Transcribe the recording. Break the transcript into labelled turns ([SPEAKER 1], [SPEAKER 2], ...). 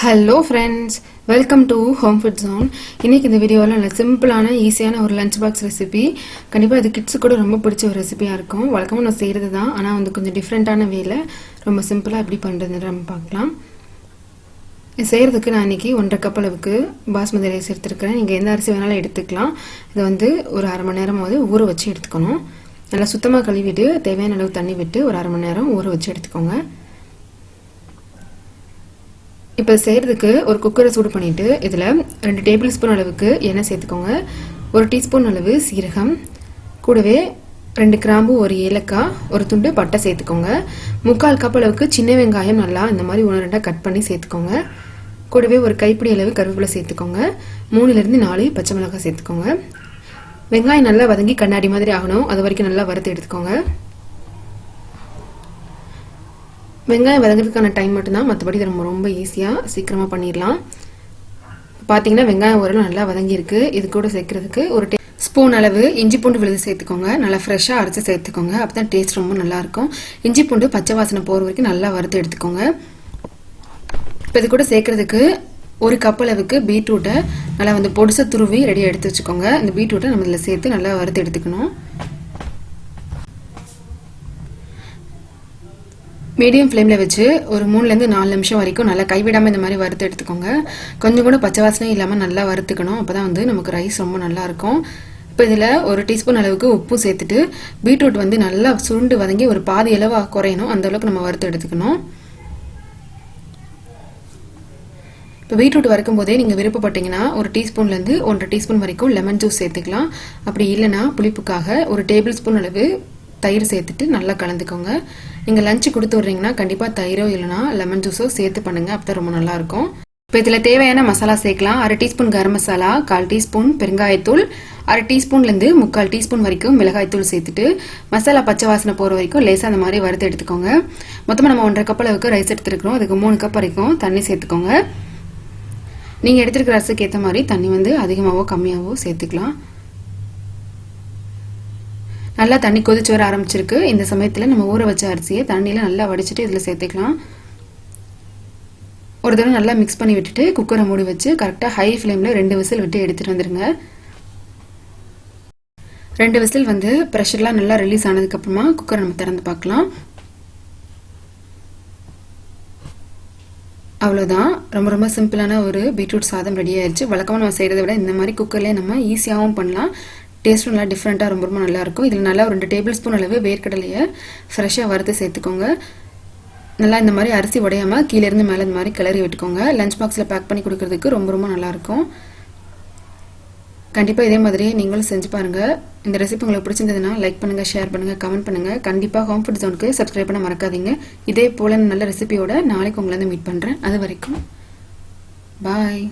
[SPEAKER 1] Hello friends, welcome to home food zone. இன்றைக்கி இந்த வீடியோவில் நல்ல சிம்பிளான ஈஸியான ஒரு லஞ்ச் பாக்ஸ் ரெசிபி. கண்டிப்பாக இது கிட்ஸு கூட ரொம்ப பிடிச்ச ஒரு ரெசிபியாக இருக்கும். வழக்கமாக நான் செய்கிறது தான், ஆனால் வந்து கொஞ்சம் டிஃப்ரெண்ட்டான வேல ரொம்ப சிம்பிளாக எப்படி பண்ணுறதுன்னு நம்ம பார்க்கலாம். இது செய்கிறதுக்கு நான் இன்றைக்கி 1.5 கப் அளவுக்கு பாஸ்மதி ரைஸ் எடுத்துருக்கிறேன். நீங்கள் எந்த அரிசி வேணாலும் எடுத்துக்கலாம். இதை வந்து ஒரு அரை மணி நேரமாவது ஊற வச்சு எடுத்துக்கணும். நல்லா சுத்தமாக கழுவிட்டு தேவையான அளவு தண்ணி விட்டு ஒரு அரை மணி நேரம் ஊற வச்சு எடுத்துக்கோங்க. இப்போ செய்கிறதுக்கு ஒரு குக்கரை சூடு பண்ணிவிட்டு இதில் 2 டேபிள் ஸ்பூன் அளவுக்கு எண்ணெய் சேர்த்துக்கோங்க. 1 டீஸ்பூன் அளவு சீரகம், கூடவே 2 கிராம்பு, 1 ஏலக்காய், ஒரு துண்டு பட்டை சேர்த்துக்கோங்க. 3/4 கப் அளவுக்கு சின்ன வெங்காயம் நல்லா இந்த மாதிரி 1-2 கட் பண்ணி சேர்த்துக்கோங்க. கூடவே ஒரு கைப்பிடி அளவு கருவேப்பிலை சேர்த்துக்கோங்க. 3லேருந்து 4 பச்சை மிளகாய் சேர்த்துக்கோங்க. வெங்காயம் நல்லா வதங்கி கண்ணாடி மாதிரி ஆகணும், அது வரைக்கும் நல்லா வறுத்து எடுத்துக்கோங்க. வெங்காயம் வதங்கிறதுக்கான டைம் மட்டும்தான், மற்றபடி இது ரொம்ப ஈஸியாக சீக்கிரமாக பண்ணிடலாம். பார்த்தீங்கன்னா வெங்காயம் ஓரளவு நல்லா வதங்கியிருக்கு. இது கூட சேர்க்கறதுக்கு ஒரு ஸ்பூன் அளவு இஞ்சி பூண்டு விழுது சேர்த்துக்கோங்க. நல்லா ஃப்ரெஷ்ஷாக அரைச்சி சேர்த்துக்கோங்க, அப்போ தான் டேஸ்ட் ரொம்ப நல்லாயிருக்கும். இஞ்சி பூண்டு பச்சை வாசனை போகிற வரைக்கும் நல்லா வறுத்து எடுத்துக்கோங்க. இப்போ இது கூட சேர்க்கறதுக்கு 1 கப் அளவுக்கு பீட்ரூட்டை நல்லா வந்து பொடிசை துருவி ரெடியாக எடுத்து வச்சுக்கோங்க. இந்த பீட்ரூட்டை நம்ம இதில் சேர்த்து நல்லா வறுத்து எடுத்துக்கணும். மீடியம் ஃப்ளேமில் வச்சு ஒரு 3லேருந்து 4 நிமிஷம் வரைக்கும் நல்லா கைவிடாமல் இந்த மாதிரி வறுத்து எடுத்துக்கோங்க. கொஞ்சம் கூட பச்சை வாசனை இல்லாமல் நல்லா வறுத்துக்கணும், அப்போ தான் வந்து நமக்கு ரைஸ் ரொம்ப நல்லாயிருக்கும். இப்போ இதில் 1 டீஸ்பூன் அளவுக்கு உப்பு சேர்த்துட்டு பீட்ரூட் வந்து நல்லா சுருண்டு வதங்கி ஒரு பாதி அளவு குறையணும், அந்த அளவுக்கு நம்ம வறுத்து எடுத்துக்கணும். இப்போ பீட்ரூட் வறுக்கும் போதே நீங்கள் விருப்பப்பட்டீங்கன்னா 1 டீஸ்பூன்லேருந்து 1.5 டீஸ்பூன் வரைக்கும் லெமன் ஜூஸ் சேர்த்துக்கலாம். அப்படி இல்லைன்னா புளிப்புக்காக 1 டேபிள் ஸ்பூன் அளவு தயிர் சேர்த்துட்டு நல்லா கலந்துக்கோங்க. நீங்கள் லஞ்சு கொடுத்து விட்றீங்கன்னா கண்டிப்பாக தயிரோ இல்லைனா லெமன் ஜூஸோ சேர்த்து பண்ணுங்கள், அப்போ தான் ரொம்ப நல்லாயிருக்கும். இப்போ இதில் தேவையான மசாலா சேர்க்கலாம். 1/2 டீஸ்பூன் கரம் மசாலா, 1/4 டீஸ்பூன் பெருங்காயத்தூள், 1/2 டீஸ்பூன்லேருந்து 3/4 டீஸ்பூன் வரைக்கும் மிளகாய்த்தூள் சேர்த்துட்டு மசாலா பச்சை வாசனை போகிற வரைக்கும் லேசாக அந்த மாதிரி வறுத்து எடுத்துக்கோங்க. மொத்தமாக நம்ம 1.5 கப் அளவுக்கு ரைஸ் எடுத்துருக்கிறோம். அதுக்கு 3 கப் வரைக்கும் தண்ணி சேர்த்துக்கோங்க. நீங்கள் எடுத்துருக்கிற அரிசிக்கு ஏற்ற மாதிரி தண்ணி வந்து அதிகமாகவோ கம்மியாகவோ சேர்த்துக்கலாம். நல்லா தண்ணி கொதிச்சு வர ஆரம்பிச்சிருக்கு. இந்த சமயத்தில் நம்ம ஊற வச்ச அரிசியை தண்ணியில் நல்லா வடிச்சிட்டு இதில் சேர்த்துக்கலாம். ஒரு தடவை நல்லா மிக்ஸ் பண்ணி விட்டுட்டு குக்கரை மூடி வச்சு கரெக்டாக ஹை ஃப்ளேமில் 2 விசில் விட்டு எடுத்துகிட்டு வந்துடுங்க. 2 விசில் வந்து ப்ரெஷர்லாம் நல்லா ரிலீஸ் ஆனதுக்கப்புறமா குக்கரை நம்ம திறந்து பார்க்கலாம். அவ்வளோதான், ரொம்ப ரொம்ப சிம்பிளான ஒரு பீட்ரூட் சாதம் ரெடி ஆயிடுச்சு. வழக்கமாக நம்ம செய்கிறத விட இந்த மாதிரி குக்கர்லேயே நம்ம ஈஸியாகவும் பண்ணலாம். டேஸ்ட்டும் நல்லா டிஃப்ரெண்ட்டாக ரொம்ப ரொம்ப நல்லாயிருக்கும். இதில் நல்லா 2 டேபிள் ஸ்பூன் அளவு வேர்க்கடலையை ஃப்ரெஷ்ஷாக வறுத்து சேர்த்துக்கோங்க. நல்லா இந்த மாதிரி அரிசி உடையாமல் கீழேருந்து மேலே இந்த மாதிரி கிளறி விட்டுக்கோங்க. லஞ்ச் பாக்ஸில் பேக் பண்ணி கொடுக்கறதுக்கு ரொம்ப ரொம்ப நல்லாயிருக்கும். கண்டிப்பாக இதே மாதிரி நீங்களும் செஞ்சு பாருங்கள். இந்த ரெசிபி உங்களுக்கு பிடிச்சிருந்ததுன்னா லைக் பண்ணுங்கள், ஷேர் பண்ணுங்கள், கமெண்ட் பண்ணுங்கள். கண்டிப்பாக ஹோம் ஃபுட் ஜோனுக்கு சப்ஸ்கிரைப் பண்ண மறக்காதீங்க. இதே போல் நல்ல ரெசிபியோட நாளைக்கு உங்களை வந்து மீட் பண்ணுறேன். அது வரைக்கும் பாய்.